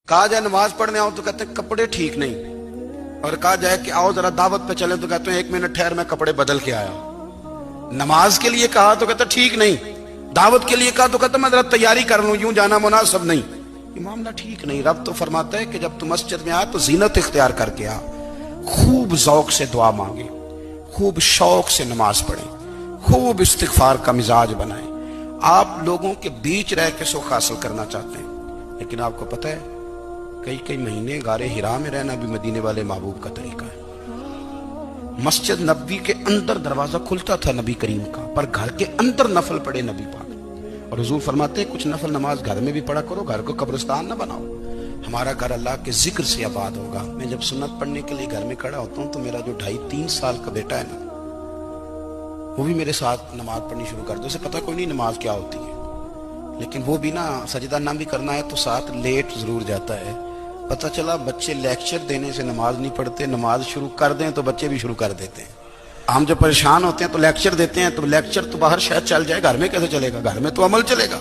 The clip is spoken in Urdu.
کہا جائے نماز پڑھنے آؤ تو کہتے ہیں کپڑے ٹھیک نہیں، اور کہا جائے کہ آؤ ذرا دعوت پہ چلیں تو کہتے ہیں 1 منٹ ٹھہر میں کپڑے بدل کے آیا۔ نماز کے لیے کہا تو کہتا ٹھیک نہیں، دعوت کے لیے کہا تو کہتا میں ذرا تیاری کر لوں، یوں جانا مناسب نہیں۔ یہ معاملہ ٹھیک نہیں۔ رب تو فرماتا ہے کہ جب تم مسجد میں آئے تو زینت اختیار کر کے آ، خوب ذوق سے دعا مانگے، خوب شوق سے نماز پڑھیں، خوب استغفار کا مزاج بنائیں۔ آپ لوگوں کے بیچ رہ کے سکھ حاصل کرنا چاہتے ہیں، لیکن آپ کو پتہ ہے کئی مہینے غار حرا میں رہنا بھی مدینے والے محبوب کا طریقہ ہے۔ مسجد نبوی کے اندر دروازہ کھلتا تھا نبی کریم کا، پر گھر کے اندر نفل پڑے نبی پاک، اور حضور فرماتے ہیں کچھ نفل نماز گھر میں بھی پڑھا کرو، گھر کو قبرستان نہ بناؤ۔ ہمارا گھر اللہ کے ذکر سے آباد ہوگا۔ میں جب سنت پڑھنے کے لیے گھر میں کھڑا ہوتا ہوں تو میرا جو 2.5-3 سال کا بیٹا ہے نا، وہ بھی میرے ساتھ نماز پڑھنی شروع کر دو۔ اسے پتہ کوئی نہیں نماز کیا ہوتی ہے، لیکن وہ بھی نا سجدہ نہ بھی کرنا ہے تو ساتھ لیٹ ضرور جاتا ہے۔ پتہ چلا بچے لیکچر دینے سے نماز نہیں پڑھتے، نماز شروع کر دیں تو بچے بھی شروع کر دیتے ہیں۔ ہم جب پریشان ہوتے ہیں تو لیکچر دیتے ہیں، تو لیکچر تو باہر شاید چل جائے، گھر میں کیسے چلے گا؟ گھر میں تو عمل چلے گا۔